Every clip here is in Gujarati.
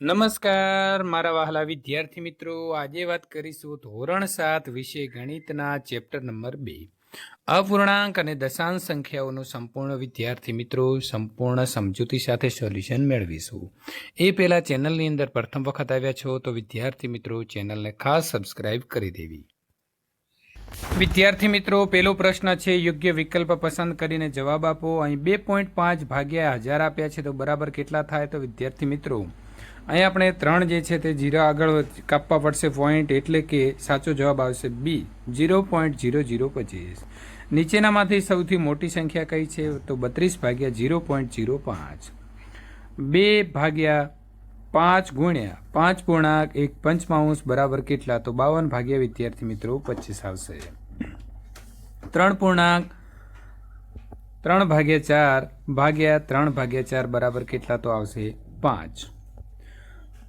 નમસ્કાર મારા વહાલા વિદ્યાર્થી મિત્રો, આજે વાત કરીશું ધોરણ 7 વિષય ગણિતના ચેપ્ટર નંબર 2 અપૂર્ણાંક અને દશાંશ સંખ્યાઓનું સંપૂર્ણ વિદ્યાર્થી મિત્રો સંપૂર્ણ સમજૂતી સાથે સોલ્યુશન મેળવીશું। એ પહેલાં ચેનલની અંદર પ્રથમ વખત આવ્યા છો તો વિદ્યાર્થી મિત્રો ચેનલને ખાસ સબસ્ક્રાઇબ કરી દેવી। વિદ્યાર્થી મિત્રો, પહેલો પ્રશ્ન છે, યોગ્ય વિકલ્પ પસંદ કરીને જવાબ આપો। અહીં 2.5 ભાગ્યા 1000 આપ્યા છે તો બરાબર કેટલા થાય? તો વિદ્યાર્થી મિત્રો અહીં આપણે 3 જે છે તે 0 આગળ કાપવા પડશે પોઈન્ટ, એટલે કે સાચો જવાબ આવશે બી 0.0025। નીચેનામાંથી સૌથી મોટી સંખ્યા કઈ છે? તો 32 ભાગ્યા 0.05। 2 ભાગ્યા 5 ગુણ્યા 5 પૂર્ણાંક 1 પંચમાંશ બરાબર કેટલા? તો 52 ભાગ્યા વિદ્યાર્થી મિત્રો 25 આવશે। 3 પૂર્ણાંક 3 ભાગ્યા 4 ભાગ્યા 3 ભાગ્યા 4 બરાબર કેટલા? તો આવશે 5।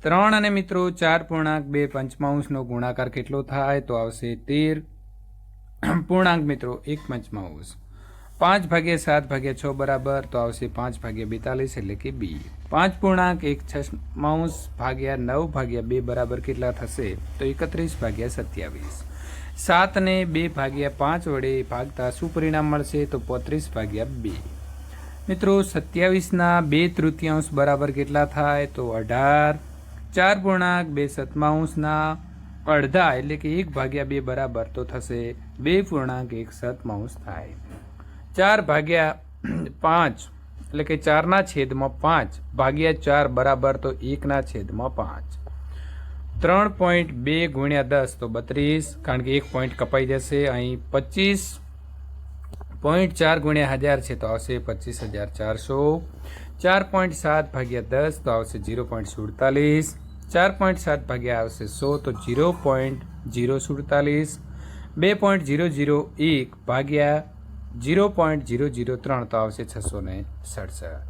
3 અને મિત્રો 4 પૂર્ણાંક 2 પંચમાંશનો ગુણાકાર કેટલો થાય? તો આવશે 13 પૂર્ણાંક મિત્રો 1 પંચમાંશ। 5 ભાગ્યા 7 ભાગ્યા 6 બરાબર તો આવશે 5 ભાગ્યા 42 એટલે કે બી। 5 પૂર્ણાંક 1 છઠ્ઠાંશ ભાગ્યા 9 ભાગ્યા 2 બરાબર કેટલા થશે? તો 31 ભાગ્યા 27। 7 ને 2 ભાગ્યા 5 વડે ભાગતા શું પરિણામ મળશે? તો 35 ભાગ્યા 2। મિત્રો 27ના 2/3 બરાબર કેટલા થાય? તો 18। 4 પૂર્ણાંક 2 સપ્તમાંશના અડધા એટલે કે 1 ભાગ્યા 2 બરાબર તો થશે 2 પૂર્ણાંક 1 સપ્તમાંશ થાય। 4 ભાગ્યા 5 એટલે કે 4ના છેદમાં 5 ભાગ્યા 4 બરાબર તો 1ના છેદમાં 5। 3.2 ગુણ્યા 10 તો 32, કારણ કે 1 પોઈન્ટ કપાઈ જશે। અહીં 25.4 ગુણ્યા 1000 છે તો આવશે 25400। 4.7 ભાગ્યા 10 તો આવશે 0.47। 4.7 ભાગ્યા આવશે 100 તો 0.047। 2.001 ભાગ્યા 0.003 તો આવશે 667।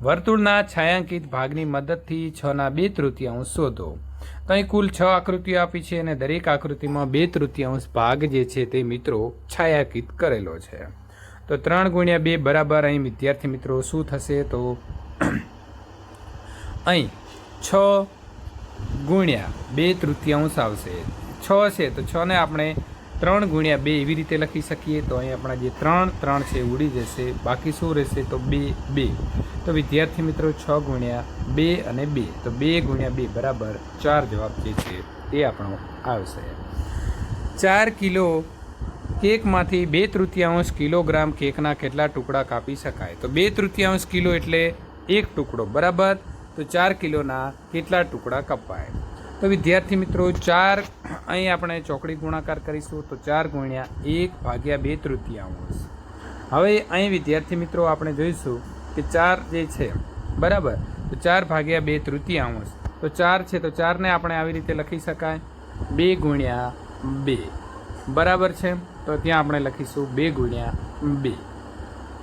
વર્તુળના છાયાંકિત ભાગની મદદથી 6ના 2/3 શોધો। તો અહીં કુલ 6 આકૃતિઓ આપી છે અને દરેક આકૃતિમાં 2/3 ભાગ જે છે તે મિત્રો છાયાંકિત કરેલો છે। તો 3 ગુણ્યા 2 બરાબર અહીં વિદ્યાર્થી મિત્રો શું થશે? તો અહીં 6 ગુણ્યા 2/3 આવશે। 6 છે તો 6 ને આપણે 3 ગુણ્યા 2 એવી રીતે લખી શકીએ। તો અહીં આપણા જે 3 છે ઉડી જશે, બાકી શું રહેશે? તો 2। તો વિદ્યાર્થી મિત્રો 6 ગુણ્યા 2 અને 2 તો 2 ગુણ્યા 2 બરાબર 4 જવાબ જે છે તે આપણો આવશે। 4 કિલો કેકમાંથી 2/3 કિલોગ્રામ કેકના કેટલા ટુકડા કાપી શકાય? તો 2/3 કિલો એટલે 1 ટુકડો બરાબર, તો 4 કિલોના કેટલા ટુકડા કપાય? તો વિદ્યાર્થી મિત્રો 4 અહીં આપણે ચોકડી ગુણાકાર કરીશું તો 4 ગુણ્યા 1 ભાગ્યા 2/3। હવે અહીં વિદ્યાર્થી મિત્રો આપણે જોઈશું કે 4 જે છે બરાબર, તો 4 ભાગ્યા 2/3 તો 4 છે તો 4ને આપણે આવી રીતે લખી શકાય 2 ગુણ્યા 2 બરાબર છે। તો ત્યાં આપણે લખીશું 2 ગુણ્યા 2।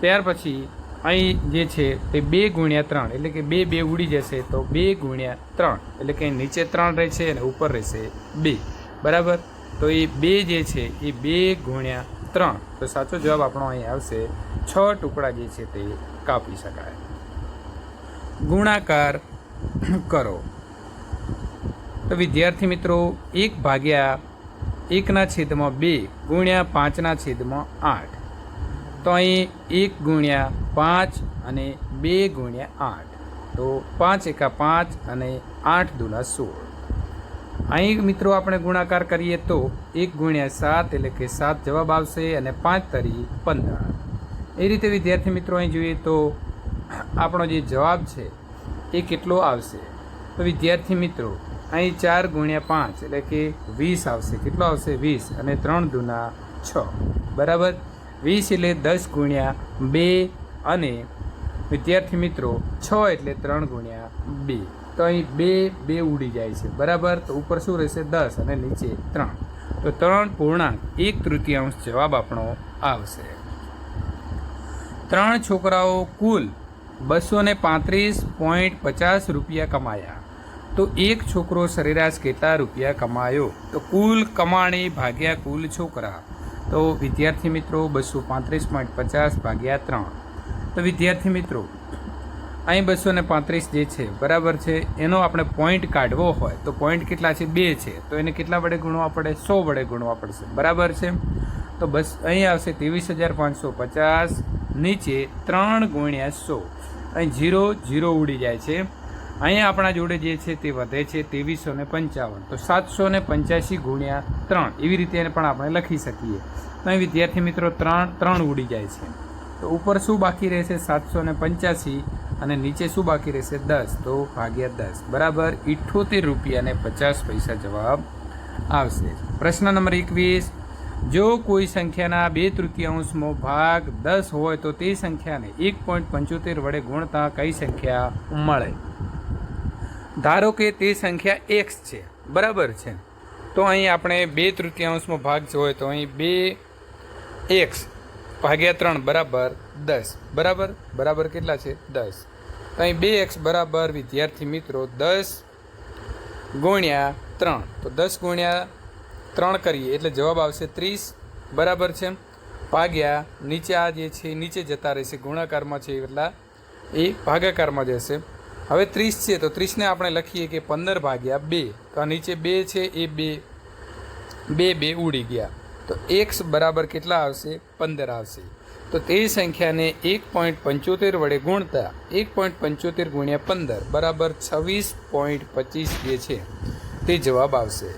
ત્યાર પછી અહીં જે છે તે 2 ગુણ્યા 3 એટલે કે 2 ઉડી જશે તો 2 ગુણ્યા 3 એટલે કે નીચે 3 રહેશે અને ઉપર રહેશે 2 બરાબર। તો એ 2 જે છે એ 2 ગુણ્યા 3 તો સાચો જવાબ આપણો અહીં આવશે 6 ટુકડા જે છે તે કાપી શકાય। ગુણાકાર કરો તો વિદ્યાર્થી મિત્રો 1 ભાગ્યા 1/2 ગુણ્યા 5/8 તો અહીં 1 ગુણ્યા 5 અને 2 ગુણ્યા 8 તો 5 એકા 5 અને 8 દુના 16। અહીં મિત્રો આપણે ગુણાકાર કરીએ તો 1 ગુણ્યા 7 એટલે કે 7 જવાબ આવશે અને 5 તરી 15। એ રીતે વિદ્યાર્થી મિત્રો અહીં જોઈએ તો આપણો જે જવાબ છે એ કેટલો આવશે? તો વિદ્યાર્થી મિત્રો અહીં 4 ગુણ્યા 5 એટલે કે 20 આવશે। કેટલો આવશે? 20 અને 3 દુના 6 બરાબર। 20 એટલે 10 ગુણ્યા 2 અને વિદ્યાર્થી મિત્રો 6 એટલે 3 ગુણ્યા 2 તો અહીં 2 ઉડી જાય છે બરાબર। તો ઉપર શું રહેશે? 10 અને નીચે 3 તો 3 પૂર્ણાંક 1/3 જવાબ આપણો આવશે। 3 છોકરાઓ કુલ 235.50 રૂપિયા કમાયા તો એક છોકરો સરેરાશ કેટલા રૂપિયા કમાયો? તો કુલ કમાણી ભાગ્યા કુલ છોકરા તો વિદ્યાર્થી મિત્રો 235.50 ભાગ્યા 3 તો વિદ્યાર્થી મિત્રો અહીં 235 જે છે બરાબર છે, એનો આપણે પોઈન્ટ કાઢવો હોય તો પોઈન્ટ કેટલા છે? 2 છે, તો એને કેટલા વડે ગુણવા પડે? 100 વડે ગુણવા પડશે, બરાબર છે. તો બસ અહીં આવશે 23,550, નીચે 3 ગુણ્યા 100, અહીં 0 ઉડી જાય છે. અહીંયા આપણા જોડે જે છે તે વધે છે 2355, તો 785 ગુણ્યા 3 એવી રીતે એને પણ આપણે લખી શકીએ. તો અહીં વિદ્યાર્થી મિત્રો 3 ઉડી જાય છે. તો ઉપર શું બાકી રહેશે? 785, અને નીચે શું બાકી રહેશે? 10, તો ભાગ્યા 10 બરાબર 78 રૂપિયા અને 50 પૈસા જવાબ આવશે. પ્રશ્ન નંબર 21, જો કોઈ સંખ્યાના 2/3 ભાગ 10 હોય તો તે સંખ્યાને 1.75 વડે ગુણતા કઈ સંખ્યા મળે? ધારો કે તે સંખ્યા x છે, બરાબર છે. તો અહીં આપણે 2/3 ભાગ હોય તો અહીં 2x ભાગ્યા 3 બરાબર 10, બરાબર કેટલા છે? 10. તો અહીં 2x બરાબર વિદ્યાર્થી મિત્રો 10 ગુણ્યા 3, તો 10 ગુણ્યા 3 કરીએ એટલે જવાબ આવશે 30, બરાબર છે. ભાગ્યા નીચે આ જે છે નીચે જતા રહેશે, ગુણાકારમાં છે એટલા એ ભાગાકારમાં જશે. હવે 30 છે તો 30ને આપણે લખીએ કે 15 ભાગ્યા 2, તો આ નીચે 2 છે એ 2 ઉડી ગયા, તો x બરાબર કેટલા આવશે? 15 આવશે. તો તે સંખ્યાને 1.75 વડે ગુણતા 1.75 ગુણ્યા 15 બરાબર 26.25 જે છે તે જવાબ આવશે.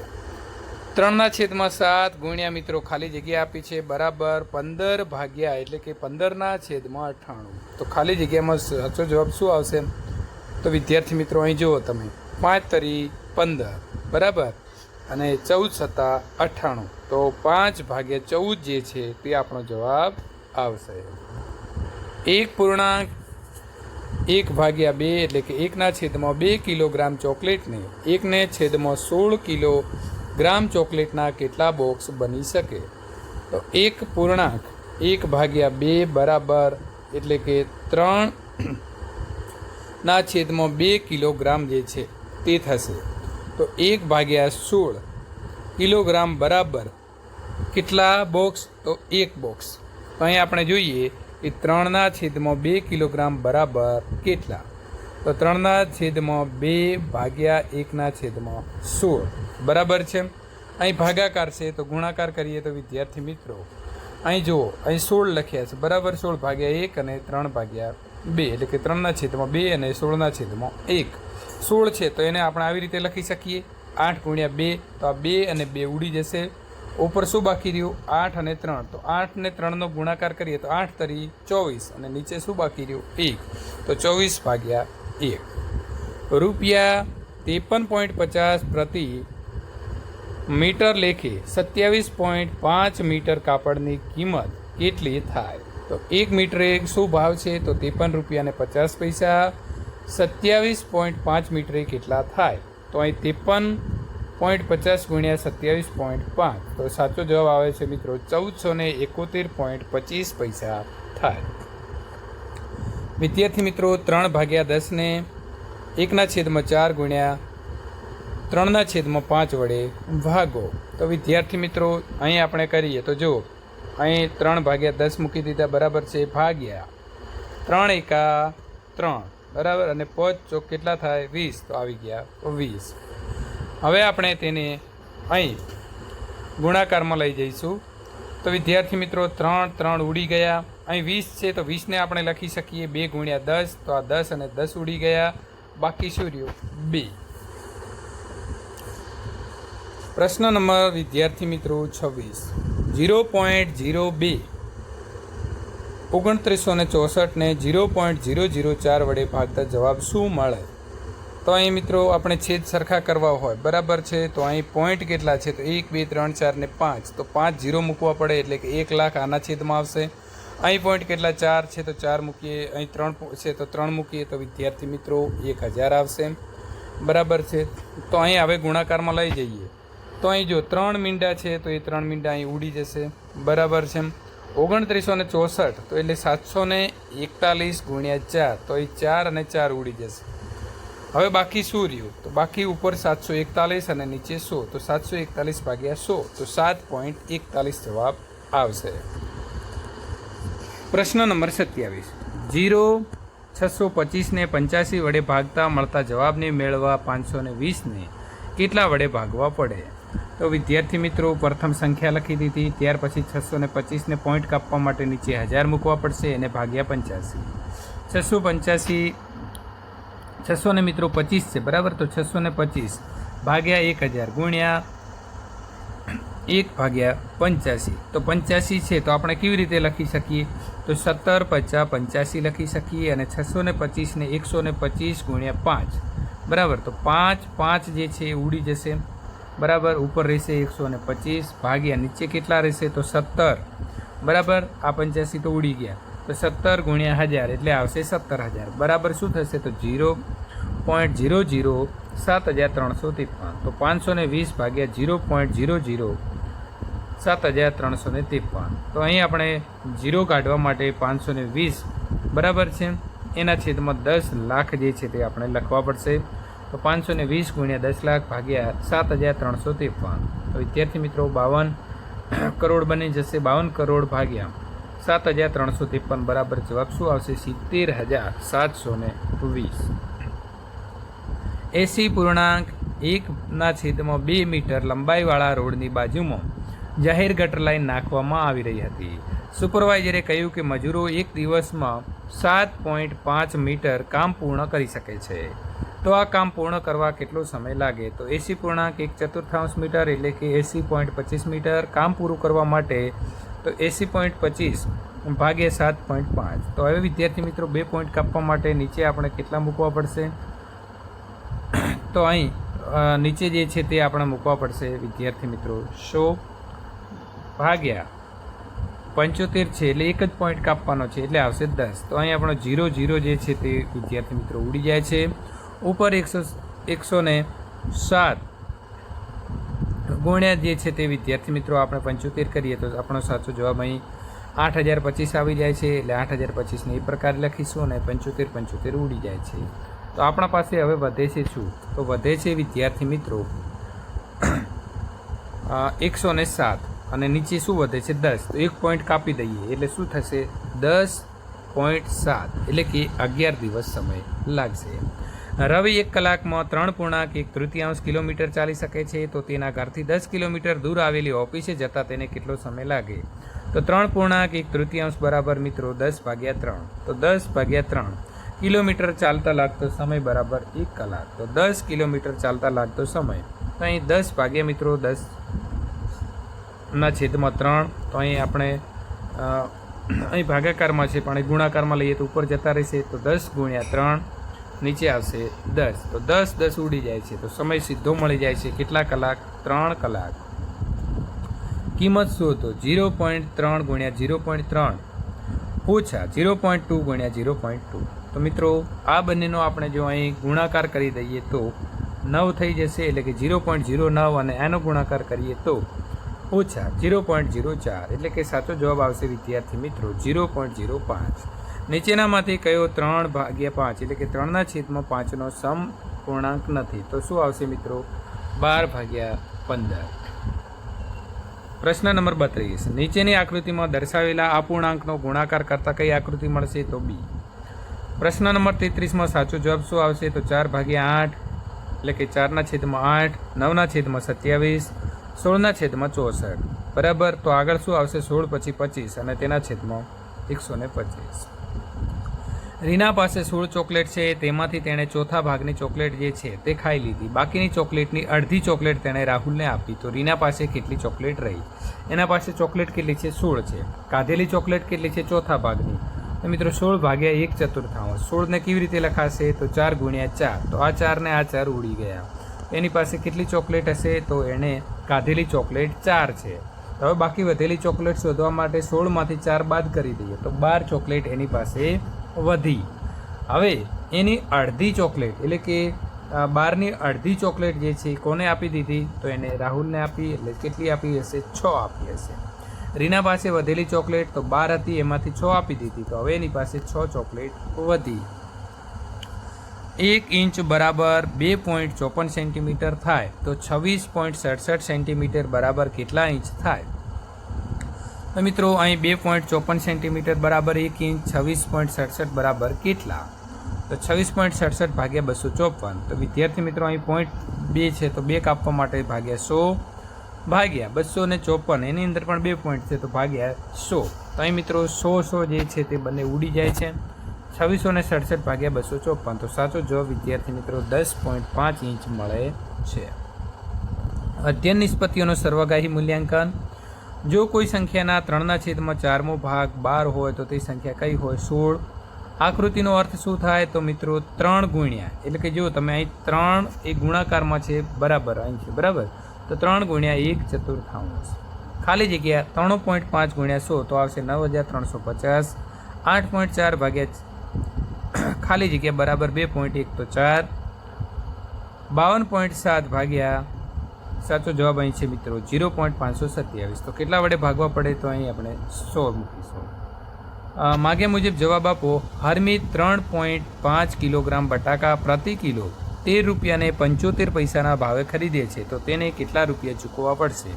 3/7 ગુણ્યા મિત્રો ખાલી જગ્યા આપી છે બરાબર 15 ભાગ્યા એટલે કે 15/98, તો ખાલી જગ્યામાં સાચો જવાબ શું આવશે? તો વિદ્યાર્થી મિત્રો અહીં જુઓ તમે, 5 તરી 15 બરાબર, અને 14 × 98, તો 5/14 જે છે તે આપણો જવાબ આવશે. 1.1/2 એટલે કે 1/2 કિલોગ્રામ ચોકલેટને 1/16 કિલોગ્રામ ચોકલેટના કેટલા બોક્સ બની શકે? તો 1.1/2 બરાબર એટલે કે 3/2 કિલોગ્રામ જે છે તે થશે. તો 1/16 કિલોગ્રામ બરાબર કેટલા બોક્સ? તો 1 બોક્સ. તો અહીં આપણે જોઈએ કે 3/2 કિલોગ્રામ બરાબર કેટલા? તો 3/2 ભાગ્યા 1/16 બરાબર છે. અહીં ભાગાકાર છે તો ગુણાકાર કરીએ તો વિદ્યાર્થી મિત્રો અહીં જુઓ, અહીં 16 લખ્યા છે બરાબર, 16 ભાગ્યા 1 અને 3/2 એટલે કે 3/2 અને 16/1. 16 છે તો એને આપણે આવી રીતે લખી શકીએ 8 ગુણ્યા 2, તો આ 2 અને 2 ઉડી જશે. ઉપર શું બાકી રહ્યું? 8 અને 3, તો 8 ને 3નો ગુણાકાર કરીએ તો 8 તરી 24, અને નીચે શું બાકી રહ્યું? 1, તો 24/1. રૂપિયા 53.50 પ્રતિ મીટર લેખે 27.5 મીટર કાપડની કિંમત કેટલી થાય? તો 1 મીટરે શું ભાવ છે? તો 53 રૂપિયા અને 50 પૈસા. 27.5 મીટરે કેટલા થાય? તો અહીં 53.50 ગુણ્યા 27.5, તો સાચો જવાબ આવે છે મિત્રો 1471.25 પૈસા થાય. વિદ્યાર્થી મિત્રો 3/10ને 1/4 ગુણ્યા 3/5 વડે ભાગો. તો વિદ્યાર્થી મિત્રો અહીં આપણે કરીએ તો જુઓ, અહીં 3/10 મૂકી દીધા બરાબર છે, ભાગ્યા 3 એકા 3 બરાબર, અને 5 ચોક કેટલા થાય? 20, તો આવી ગયા 20. હવે આપણે તેને અહીં ગુણાકારમાં લઈ જઈશું. તો વિદ્યાર્થી મિત્રો 3 ઉડી ગયા. અહીં 20 છે તો 20ને આપણે લખી શકીએ 2 ગુણ્યા 10, તો આ 10 અને 10 ઉડી ગયા, બાકી શું રહ્યું? 2. પ્રશ્ન નંબર વિદ્યાર્થી મિત્રો 26, 0.02 2964ને 0.004 વડે ભાગતા જવાબ શું મળે? તો અહીં મિત્રો આપણે છેદ સરખા કરવા હોય બરાબર છે, તો અહીં પોઈન્ટ કેટલા છે? તો 1 2 3 4 ને 5, તો 5 0 મૂકવા પડે એટલે કે 1 લાખ આના છેદમાં આવશે. અહીં પોઈન્ટ કેટલા? 4 છે તો 4 મૂકીએ, અહીં 3 છે તો 3 મૂકીએ, તો વિદ્યાર્થી મિત્રો 1000 આવશે બરાબર છે. તો અહીં હવે ગુણાકારમાં લઈ જઈએ તો અહીં જો 3 મીંડા છે તો એ 3 મીંડા અહીં ઉડી જશે બરાબર છે. 2964 તો એટલે 741 ગુણ્યા 4, તો એ 4 અને 4 ઉડી જશે. હવે બાકી શું રહ્યું? તો બાકી ઉપર 741 અને નીચે 100, તો 741/100, તો 7.41 જવાબ આવશે. પ્રશ્ન નંબર 27, 625ને 85 વડે ભાગતા મળતા જવાબને મેળવવા 520ને કેટલા વડે ભાગવા પડે? તો વિદ્યાર્થી મિત્રો પ્રથમ સંખ્યા લખી દીધી, ત્યાર પછી 625ને પોઈન્ટ કાપવા માટે નીચે 1000 મૂકવા પડશે અને ભાગ્યા 85. 600 ને મિત્રો 25 છે બરાબર, તો 625 ભાગ્યા 1000 ગુણ્યા 1 ભાગ્યા 85. તો 85 છે તો આપણે કેવી રીતે લખી શકીએ? તો 17 50 85 લખી શકીએ અને 625ને 125 ગુણ્યા 5 બરાબર, તો 5 જે છે એ ઉડી જશે બરાબર, ઉપર રહેશે 125 ભાગ્યા નીચે કેટલા રહેશે? તો 17 બરાબર, આ 85 તો ઉડી ગયા, તો 17 ગુણ્યા 1000 એટલે આવશે 17000 બરાબર. શું થશે? તો 0.00 7353. તો 520 ભાગ્યા 0.00 7353. તો અહીં આપણે 0 કાઢવા માટે 520 બરાબર છે એના છેદમાં 10 લાખ જે છે તે આપણે લખવા પડશે. તો 520 ગુણ્યા 10 લાખ ભાગ્યા 7353. તો વિદ્યાર્થી મિત્રો 52 કરોડ બની જશે. 52 કરોડ ભાગ્યા 7353 બરાબર જવાબ શું આવશે? 70720. 80.1/2 મીટર લંબાઈવાળા રોડની બાજુમાં જાહેર ગટર લાઈન નાખવામાં આવી રહી હતી. સુપરવાઇઝરે કહ્યું કે મજૂરો એક દિવસમાં 7.5 મીટર કામ પૂર્ણ કરી શકે છે. તો આ કામ પૂર્ણ કરવા કેટલો સમય લાગે? તો 80.1/4 મીટર એટલે કે 80.25 મીટર કામ પૂરું કરવા માટે તો 80.25 ભાગ્યા 7.5. તો હવે વિદ્યાર્થી મિત્રો 2 પોઈન્ટ કાપવા માટે નીચે આપણે કેટલા મૂકવા પડશે? તો અહીં નીચે જે છે તે આપણે મૂકવા પડશે વિદ્યાર્થી મિત્રો 100 ભાગ્યા 75 છે એટલે એક જ પોઈન્ટ કાપવાનો છે એટલે આવશે 10. તો અહીં આપણો 0 જે છે તે વિદ્યાર્થી મિત્રો ઉડી જાય છે. ઉપર 107 ગુણ્યા જે છે તે વિદ્યાર્થી મિત્રો આપણે 75 કરીએ તો આપણો સાચો જવાબ અહીં 8025 આવી જાય છે. એટલે 8025ને એ પ્રકારે લખીશું અને 75 ઉડી જાય છે. તો આપણા પાસે હવે વધે છે શું? તો વધે છે વિદ્યાર્થી મિત્રો 107 અને નીચે શું વધે છે? 10. તો એક પોઈન્ટ કાપી દઈએ એટલે શું થશે? 10.7 એટલે કે 11 દિવસ સમય લાગશે. રવિ 1 કલાકમાં 3.1 કિલોમીટર ચાલી શકે છે. તો તેના ઘરથી 10 કિલોમીટર દૂર આવેલી ઓફિસે જતાં તેને કેટલો સમય લાગે? તો 3.1 બરાબર મિત્રો 10/3. તો 10/3 કિલોમીટર ચાલતા લાગતો સમય બરાબર 1 કલાક. તો 10 કિલોમીટર ચાલતા લાગતો સમય તો અહીં 10 ભાગ્યા મિત્રો 10 ના છેદમાં 3. તો અહીં આપણે અહીં ભાગાકારમાં છે પણ ગુણાકારમાં લઈએ તો ઉપર જતા રહેશે. તો 10 ગુણ્યા 3 નીચે આવશે 10. તો 10 ઉડી જાય છે તો સમય સીધો મળી જાય છે. કેટલા કલાક? 3 કલાક. કિંમત શું હતો? 0.3 ગુણ્યા 0.3 ઓછા 0.2 ગુણ્યા 0.2. તો મિત્રો આ બંનેનો આપણે જો અહીં ગુણાકાર કરી દઈએ તો 9 થઈ જશે એટલે કે 0.09 અને આનો ગુણાકાર કરીએ તો ઓછા 0.04 એટલે કે સાચો જવાબ આવશે વિદ્યાર્થી મિત્રો 0.05. નીચેનામાંથી કયો 3/5 એટલે કે 3/5નો સમપૂર્ણાંક નથી? તો શું આવશે મિત્રો? 12/15. પ્રશ્ન નંબર 32. નીચેની આકૃતિમાં દર્શાવેલા અપૂર્ણાંકનો ગુણાકાર કરતા કઈ આકૃતિ મળશે? તો બી. પ્રશ્ન નંબર 33માં સાચો જવાબ શું આવશે? તો 4/8 એટલે કે 4/8, 9/27, 16/64 બરાબર. તો આગળ શું આવશે? 16 પછી 25 અને તેના છેદમાં 125. રીના પાસે 16 ચોકલેટ છે. તેમાંથી તેણે ચોથા ભાગની ચોકલેટ જે છે તે ખાઈ લીધી. બાકીની ચોકલેટની અડધી ચોકલેટ તેણે રાહુલને આપી. તો રીના પાસે કેટલી ચોકલેટ રહી? એના પાસે ચોકલેટ કેટલી છે? 16 છે. કાઢેલી ચોકલેટ કેટલી છે? ચોથા ભાગની. તો મિત્રો 16 ભાગ્યા 1/4. 16ને કેવી રીતે લખાશે? તો 4 ગુણ્યા 4. તો આ 4 ને આ 4 ઉડી ગયા. એની પાસે કેટલી ચોકલેટ હશે? તો એણે કાઢેલી ચોકલેટ 4 છે. હવે બાકી વધેલી ચોકલેટ શોધવા માટે 16માંથી 4 બાદ કરી દઈએ તો 12 ચોકલેટ એની પાસે વધી. હવે એની અડધી ચોકલેટ એટલે કે 12ની અડધી ચોકલેટ જે છે કોને આપી દીધી? તો એને રાહુલને આપી. એટલે કેટલી આપી હશે? 6 આપી હશે. રીના પાસે વધેલી ચોકલેટ તો 12 હતી, એમાંથી 6 આપી દીધી. તો હવે એની પાસે 6 ચોકલેટ વધી. 1 ઇંચ બરાબર 2.54 સેન્ટીમીટર થાય તો 26.67 સેન્ટીમીટર બરાબર કેટલા ઇંચ થાય? તો મિત્રો અહીં 2.54 સેન્ટીમીટર બરાબર 1 ઇંચ, 26.67 બરાબર કેટલા? તો 26.67 ભાગ્યા 254. તો વિદ્યાર્થી મિત્રો અહીં 0.2 છે તો 2 કાપવા માટે ભાગ્યા 100 ભાગ્યા 254. એની અંદર પણ 2 પોઈન્ટ છે તો ભાગ્યા 100. તો અહીં મિત્રો 100 જે છે તે બંને ઉડી જાય છે. 2667 ભાગ્યા 254. તો સાચો જવાબ વિદ્યાર્થી મિત્રો 10.5 ઇંચ મળે છે. અધ્યયન નિષ્પત્તિઓનો સર્વગાહી મૂલ્યાંકન. જો કોઈ સંખ્યાના 3/4 ભાગ 12 હોય તો તે સંખ્યા કઈ હોય? 16. આકૃતિનો અર્થ શું થાય? તો મિત્રો 3 ગુણ્યા, એટલે કે જો તમે અહીં 3 એ ગુણાકારમાં છે બરાબર અહીં છે બરાબર, તો 3 ગુણ્યા 1/4. ખાલી જગ્યા 3.5 ગુણ્યા 100 તો આવશે 9350. 8.4 ભાગ્યા ખાલી જગ્યા બરાબર 2.1 તો 4. 52.7 ભાગ્યા સાચો જવાબ અહીં છે મિત્રો 0.527. તો કેટલા વડે ભાગવા પડે? તો અહીં આપણે 100 મૂકીશું. માગ્યા મુજબ જવાબ આપો. હરમિત 3.5 કિલોગ્રામ બટાકા પ્રતિ કિલો 13 રૂપિયાને 75 પૈસાના ભાવે ખરીદે છે તો તેને કેટલા રૂપિયા ચૂકવવા પડશે?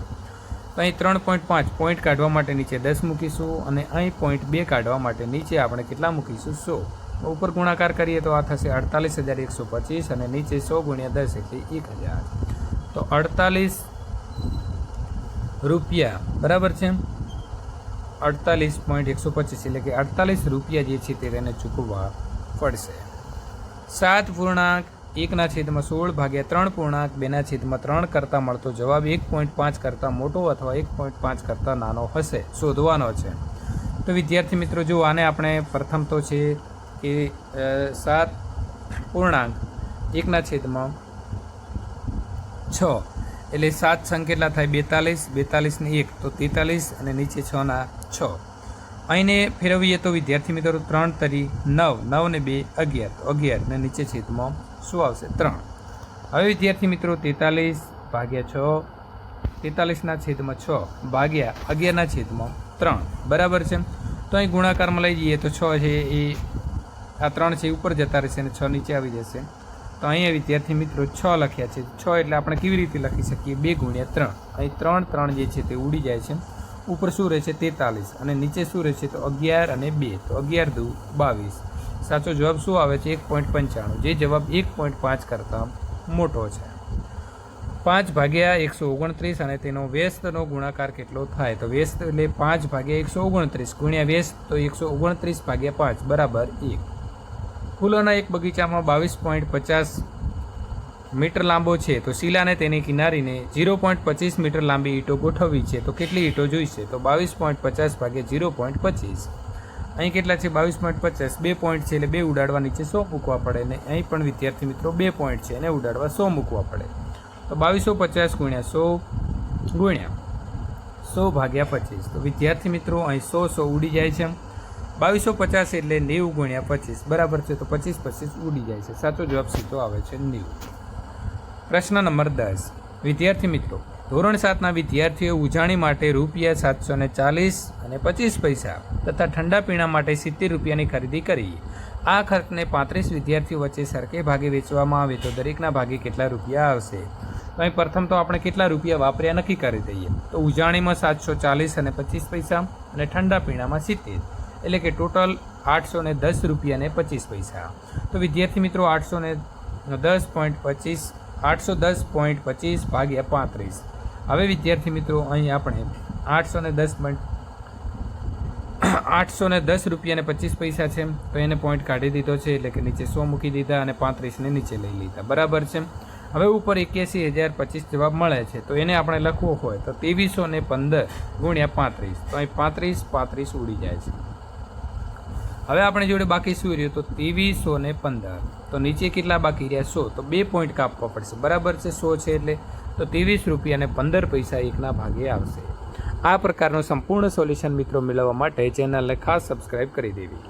તો અહીં 3.5 પોઈન્ટ કાઢવા માટે નીચે 10 મૂકીશું અને અહીં 0.2 કાઢવા માટે નીચે આપણે કેટલા મૂકીશું? 100. ઉપર ગુણાકાર કરીએ તો આ થશે 48,125 અને નીચે 100 ગુણ્યા 10 એટલે 1000. તો 48 રૂપિયા બરાબર છે 48.125 એટલે કે 48 રૂપિયા જે છે તે તેને ચૂકવવા પડશે. 7.1/16 ભાગ્યા 3.2/3 કરતાં મળતો જવાબ 1.5 કરતાં મોટો અથવા 1.5 કરતાં નાનો હશે, શોધવાનો છે. તો વિદ્યાર્થી મિત્રો જો આને આપણે પ્રથમ તો છે કે 7.1/6 એટલે 7 સંખ્યા કેટલા થાય? 42 ને 1 તો 43 અને નીચે 6 ના 6. અહીંને ફેરવીએ તો વિદ્યાર્થી મિત્રો 3 તરી 9, 9 ને 2 11 તો 11 ને નીચે છેદમાં શું આવશે? 3. હવે વિદ્યાર્થી મિત્રો 43 ભાગ્યા 6, 43/6 ભાગ્યા 11/3 બરાબર છે. તો અહીં ગુણાકારમાં લઈ જઈએ તો 6 છે એ આ 3 છે ઉપર જતા રહેશે અને 6 નીચે આવી જશે. તો અહીંયા વિદ્યાર્થી મિત્રો 6 લખ્યા છે. 6 એટલે આપણે કેવી રીતે લખી શકીએ? 2 ગુણ્યા 3. અહીં 3 જે છે તે ઉડી જાય છે. ઉપર શું રહેશે? 43 અને નીચે શું રહેશે? તો 11 અને 2 તો 11 દુ 22. સાચો જવાબ શું આવે છે? 1.95, જે જવાબ 1.5 કરતાં મોટો છે. 5 ભાગ્યા 129 અને તેનો વ્યસ્તનો ગુણાકાર કેટલો થાય? તો વ્યસ્ત એટલે 5 ભાગ્યા 129 ગુણ્યા વ્યસ્ત તો 129 ભાગ્યા 5 બરાબર 1. ફૂલોના એક બગીચામાં 22.50 મીટર લાંબો છે તો શીલાને તેની કિનારીને 0.25 મીટર લાંબી ઈંટો ગોઠવવી છે તો કેટલી ઈંટો જોઈશે? તો 22.50 ભાગ્યા 0.25. અહીં કેટલા છે? 22.50. 2 પોઈન્ટ છે એટલે 2 ઉડાડવા નીચે 100 મૂકવા પડે ને અહીં પણ વિદ્યાર્થી મિત્રો 2 પોઈન્ટ છે એને ઉડાડવા 100 મૂકવા પડે. તો 2250 ગુણ્યા 100 ગુણ્યા 100 ભાગ્યા 25. તો વિદ્યાર્થી મિત્રો અહીં 100 ઉડી જાય છે. 2250 એટલે 90 ગુણ્યા 25 બરાબર છે. તો 25 ઉડી જાય છે. સાચો જવાબ સીધો આવે છે 90. પ્રશ્ન નંબર 10. વિદ્યાર્થી મિત્રો ધોરણ 7ના વિદ્યાર્થીઓ ઉજાણી માટે ₹740 અને 25 પૈસા તથા ઠંડા પીણા માટે 70 રૂપિયાની ખરીદી કરી. આ ખર્ચને 35 વિદ્યાર્થીઓ વચ્ચે સરખે ભાગે વેચવામાં આવે તો દરેકના ભાગે કેટલા રૂપિયા આવશે? તો અહીં પ્રથમ તો આપણે કેટલા રૂપિયા વાપર્યા નક્કી કરી દઈએ. તો ઉજાણીમાં 740 અને 25 પૈસા અને ઠંડા પીણામાં 70 એટલે કે ટોટલ 810 રૂપિયા અને 25 પૈસા. તો વિદ્યાર્થી મિત્રો 810.25 ભાગ્યા 35. હવે વિદ્યાર્થી મિત્રો અહીં આપણે 810 રૂપિયા અને 25 પૈસા છે તો એને પોઈન્ટ કાઢી દીધો છે એટલે કે નીચે 100 મૂકી દીધા અને 35ને નીચે લઈ લીધા બરાબર છે. હવે ઉપર 81,025 જવાબ મળે છે તો એને આપણે લખવો હોય તો 2315 ગુણ્યા 35. તો અહીં 35 ઉડી જાય છે. હવે આપણે જોડે બાકી શું રહ્યું? તો 2315. તો નીચે કેટલા બાકી રહ્યા? 100. તો 2 પોઈન્ટ કાપવા પડશે બરાબર છે. 100 છે એટલે તો 23 રૂપિયા અને 15 પૈસા એકના ભાગે આવશે. આ પ્રકારનું સંપૂર્ણ સોલ્યુશન મિત્રો મેળવવા માટે ચેનલને ખાસ સબસ્ક્રાઈબ કરી દેવી.